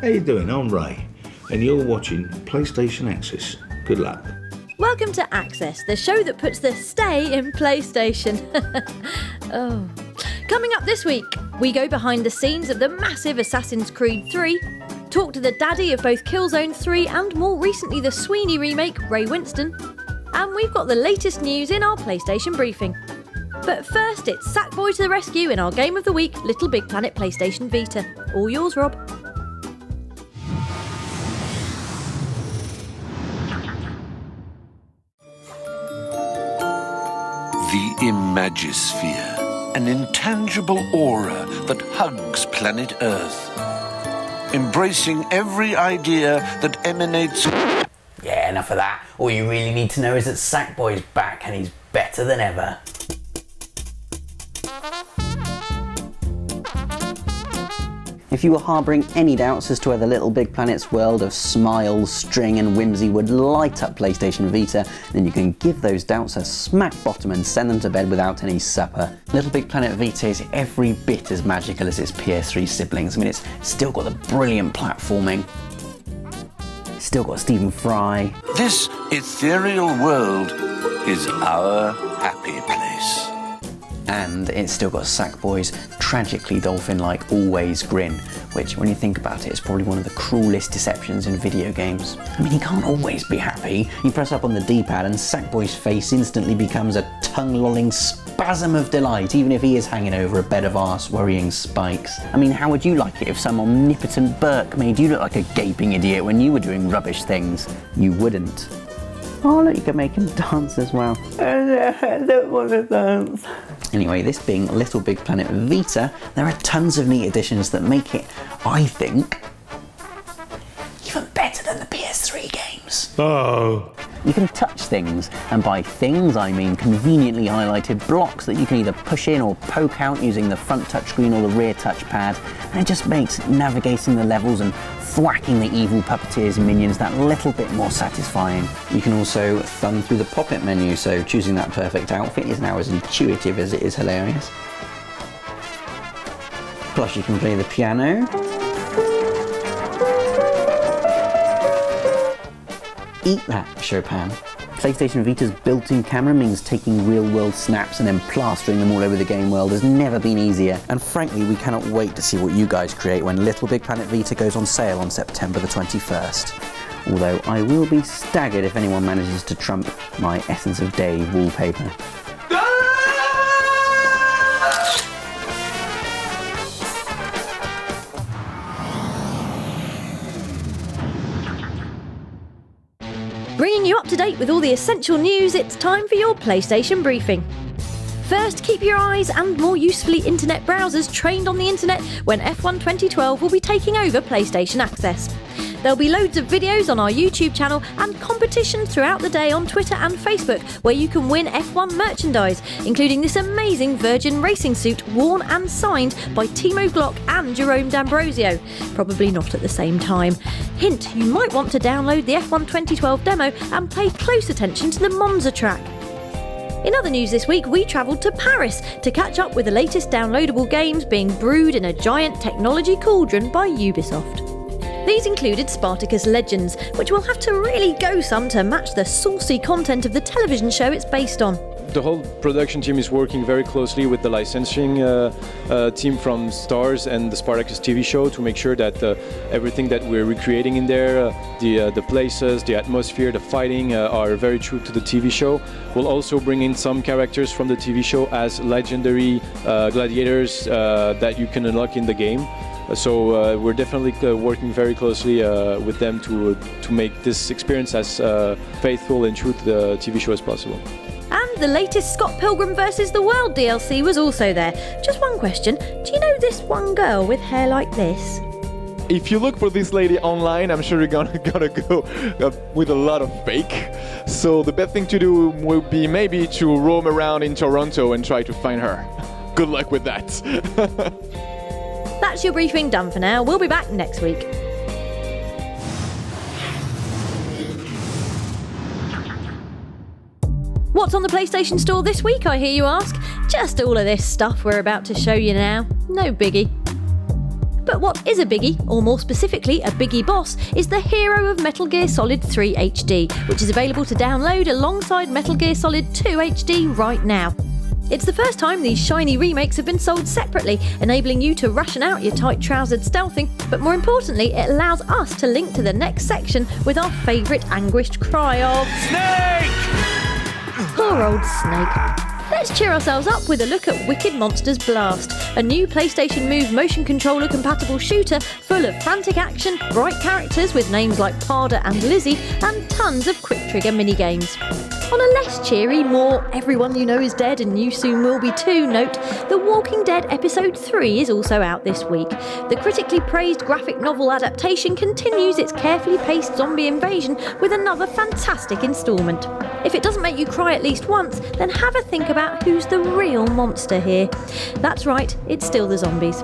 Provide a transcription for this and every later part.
How you doing? I'm Ray, and you're watching PlayStation Access. Good luck. Welcome to Access, the show that puts the stay in PlayStation. Oh. Coming up this week, we go behind the scenes of the massive Assassin's Creed 3, talk to the daddy of both Killzone 3 and more recently the Sweeney remake, Ray Winston, and we've got the latest news in our PlayStation briefing. But first, it's Sackboy to the rescue in our Game of the Week, Little Big Planet PlayStation Vita. All yours, Rob. The Imagisphere, an intangible aura that hugs planet Earth, embracing every idea that emanates... Yeah, enough of that. All you really need to know is that Sackboy's back and he's better than ever. If you were harbouring any doubts as to whether Little Big Planet's world of smiles, string and whimsy would light up PlayStation Vita, then you can give those doubts a smack bottom and send them to bed without any supper. Little Big Planet Vita is every bit as magical as its PS3 siblings. I mean, it's still got the brilliant platforming, still got Stephen Fry. This ethereal world is our happy place. And it's still got Sackboy's tragically dolphin-like always grin, which, when you think about it, is probably one of the cruelest deceptions in video games. I mean, he can't always be happy. You press up on the D-pad and Sackboy's face instantly becomes a tongue-lolling spasm of delight, even if he is hanging over a bed of arse-worrying spikes. I mean, how would you like it if some omnipotent Burke made you look like a gaping idiot when you were doing rubbish things? You wouldn't. Oh, look, you can make him dance as well. I don't want to dance. Anyway, this being Little Big Planet Vita, there are tons of neat additions that make it, I think, even better than the PS3 games. Oh. You can touch things, and by things I mean conveniently highlighted blocks that you can either push in or poke out using the front touchscreen or the rear touchpad, and it just makes navigating the levels and thwacking the evil puppeteers and minions that little bit more satisfying. You can also thumb through the pop-it menu, so choosing that perfect outfit is now as intuitive as it is hilarious. Plus you can play the piano. Eat that, Chopin. PlayStation Vita's built-in camera means taking real-world snaps and then plastering them all over the game world has never been easier. And frankly, we cannot wait to see what you guys create when Little Big Planet Vita goes on sale on September the 21st. Although I will be staggered if anyone manages to trump my Essence of Dave wallpaper. Bringing you up to date with all the essential news, it's time for your PlayStation briefing. First, keep your eyes and more usefully internet browsers trained on the internet when F1 2012 will be taking over PlayStation Access. There'll be loads of videos on our YouTube channel and competitions throughout the day on Twitter and Facebook where you can win F1 merchandise, including this amazing Virgin racing suit worn and signed by Timo Glock and Jerome D'Ambrosio. Probably not at the same time. Hint, you might want to download the F1 2012 demo and pay close attention to the Monza track. In other news this week, we travelled to Paris to catch up with the latest downloadable games being brewed in a giant technology cauldron by Ubisoft. These included Spartacus Legends, which will have to really go some to match the saucy content of the television show it's based on. The whole production team is working very closely with the licensing team from Stars and the Spartacus TV show to make sure that everything that we're recreating in there, the places, the atmosphere, the fighting are very true to the TV show. We'll also bring in some characters from the TV show as legendary gladiators that you can unlock in the game. So we're definitely working very closely with them to make this experience as faithful and true to the TV show as possible. And the latest Scott Pilgrim vs. the World DLC was also there. Just one question, do you know this one girl with hair like this? If you look for this lady online, I'm sure you're gonna go with a lot of fake. So the best thing to do would be maybe to roam around in Toronto and try to find her. Good luck with that. That's your briefing done for now. We'll be back next week. What's on the PlayStation Store this week, I hear you ask? Just all of this stuff we're about to show you now. No biggie. But what is a biggie, or more specifically a biggie boss, is the hero of Metal Gear Solid 3 HD, which is available to download alongside Metal Gear Solid 2 HD right now. It's the first time these shiny remakes have been sold separately, enabling you to ration out your tight-trousered stealthing, but more importantly, it allows us to link to the next section with our favourite anguished cry of Snake! Poor old Snake. Let's cheer ourselves up with a look at Wicked Monsters Blast, a new PlayStation Move motion controller compatible shooter full of frantic action, bright characters with names like Pada and Lizzie, and tons of quick trigger minigames. On a less cheery, more everyone you know is dead and you soon will be too note, The Walking Dead Episode 3 is also out this week. The critically praised graphic novel adaptation continues its carefully paced zombie invasion with another fantastic instalment. If it doesn't make you cry at least once, then have a think about who's the real monster here. That's right, it's still the zombies.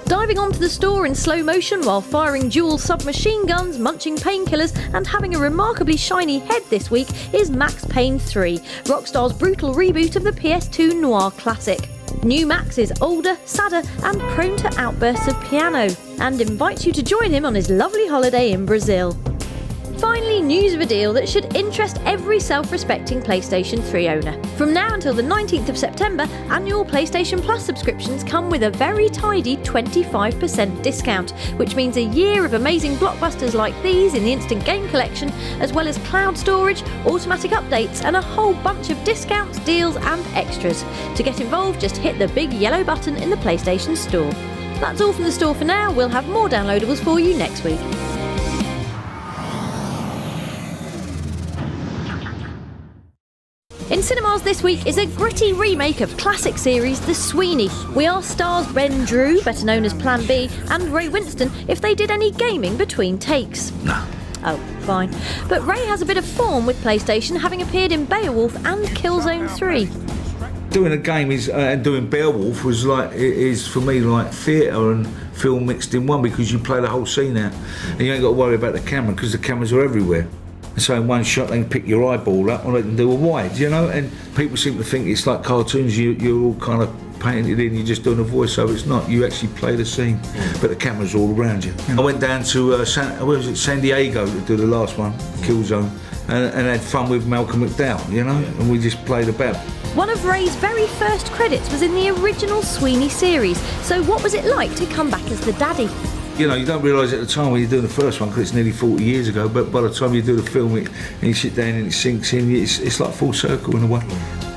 Diving onto the store in slow motion while firing dual submachine guns, munching painkillers and having a remarkably shiny head this week is Max Payne 3, Rockstar's brutal reboot of the PS2 noir classic. New Max is older, sadder and prone to outbursts of piano, and invites you to join him on his lovely holiday in Brazil. Finally, news of a deal that should interest every self-respecting PlayStation 3 owner. From now until the 19th of September, annual PlayStation Plus subscriptions come with a very tidy 25% discount, which means a year of amazing blockbusters like these in the Instant Game Collection, as well as cloud storage, automatic updates, and a whole bunch of discounts, deals, and extras. To get involved, just hit the big yellow button in the PlayStation Store. That's all from the store for now. We'll have more downloadables for you next week. In cinemas this week is a gritty remake of classic series The Sweeney. We asked stars Ben Drew, better known as Plan B, and Ray Winston if they did any gaming between takes. No. Oh, fine. But Ray has a bit of form with PlayStation, having appeared in Beowulf and Killzone 3. Doing a game and doing Beowulf is for me like theatre and film mixed in one, because you play the whole scene out and you ain't got to worry about the camera because the cameras are everywhere. And so in one shot they can pick your eyeball up or they can do a wide, you know, and people seem to think it's like cartoons, you're all kind of painted in, you're just doing a voiceover. It's not, you actually play the scene, but the camera's all around you. I went down to San Diego to do the last one, Killzone, and had fun with Malcolm McDowell, you know, and we just played about. One of Ray's very first credits was in the original Sweeney series, so what was it like to come back as the daddy? You know, you don't realise at the time when you're doing the first one, because it's nearly 40 years ago, but by the time you do the film and you sit down and it sinks in, it's like full circle in a way.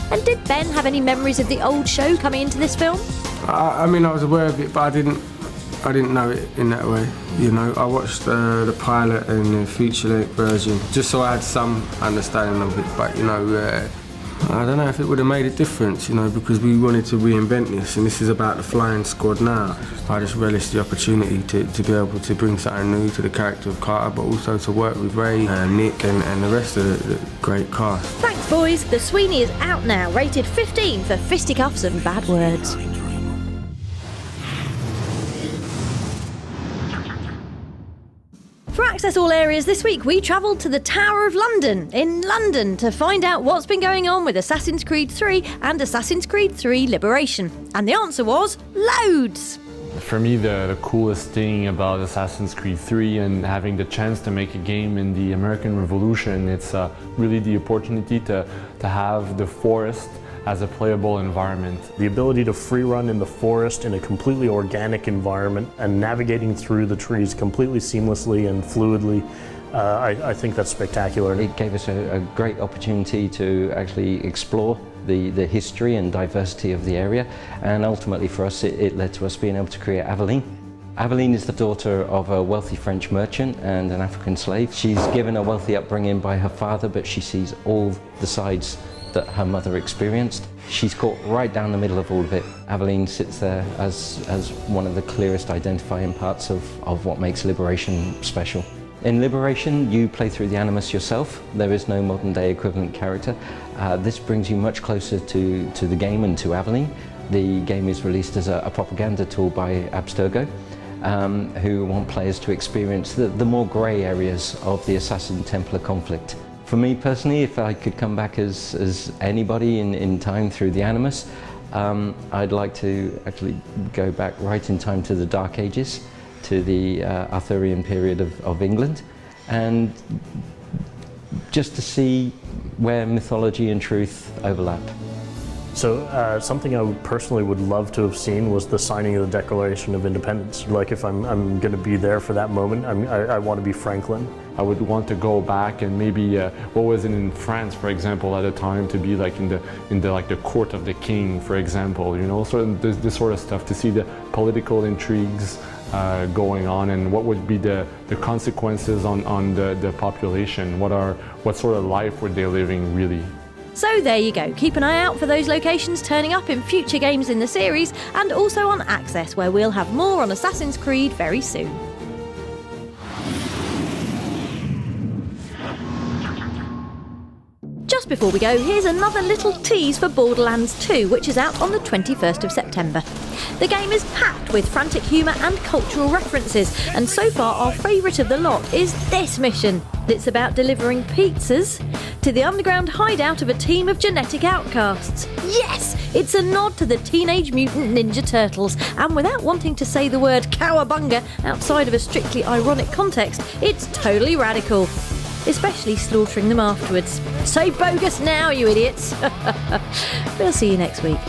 And did Ben have any memories of the old show coming into this film? I mean, I was aware of it, but I didn't know it in that way. You know, I watched the pilot and the feature-length version just so I had some understanding of it. But you know, I don't know if it would have made a difference, you know, because we wanted to reinvent this, and this is about the flying squad now. I just relished the opportunity to be able to bring something new to the character of Carter, but also to work with Ray, Nick, and the rest of the great cast. Thanks, boys. The Sweeney is out now, rated 15 for fisticuffs and bad words. For Access All Areas this week, we travelled to the Tower of London in London to find out what's been going on with Assassin's Creed 3 and Assassin's Creed 3 Liberation. And the answer was loads! For me, the coolest thing about Assassin's Creed 3 and having the chance to make a game in the American Revolution, it's really the opportunity to have the forest as a playable environment. The ability to free run in the forest in a completely organic environment and navigating through the trees completely seamlessly and fluidly, I think that's spectacular. It gave us a great opportunity to actually explore the history and diversity of the area, and ultimately for us it led to us being able to create Aveline. Aveline is the daughter of a wealthy French merchant and an African slave. She's given a wealthy upbringing by her father, but she sees all the sides that her mother experienced. She's caught right down the middle of all of it. Aveline sits there as one of the clearest identifying parts of what makes Liberation special. In Liberation, you play through the Animus yourself. There is no modern day equivalent character. This brings you much closer to the game and to Aveline. The game is released as a propaganda tool by Abstergo, who want players to experience the more grey areas of the Assassin-Templar conflict. For me personally, if I could come back as anybody in time through the Animus, I'd like to actually go back right in time to the Dark Ages, to the Arthurian period of England, and just to see where mythology and truth overlap. So something I personally would love to have seen was the signing of the Declaration of Independence. Like if I'm going to be there for that moment, I want to be Franklin. I would want to go back and maybe what was it in France, for example, at a time, to be like in the like the court of the king, for example. You know, so this sort of stuff, to see the political intrigues going on, and what would be the consequences on the population. What sort of life were they living really? So there you go. Keep an eye out for those locations turning up in future games in the series, and also on Access, where we'll have more on Assassin's Creed very soon. Just before we go, here's another little tease for Borderlands 2, which is out on the 21st of September. The game is packed with frantic humour and cultural references, and so far our favourite of the lot is this mission. It's about delivering pizzas to the underground hideout of a team of genetic outcasts. Yes! It's a nod to the Teenage Mutant Ninja Turtles, and without wanting to say the word cowabunga outside of a strictly ironic context, it's totally radical. Especially slaughtering them afterwards. So bogus now, you idiots! We'll see you next week.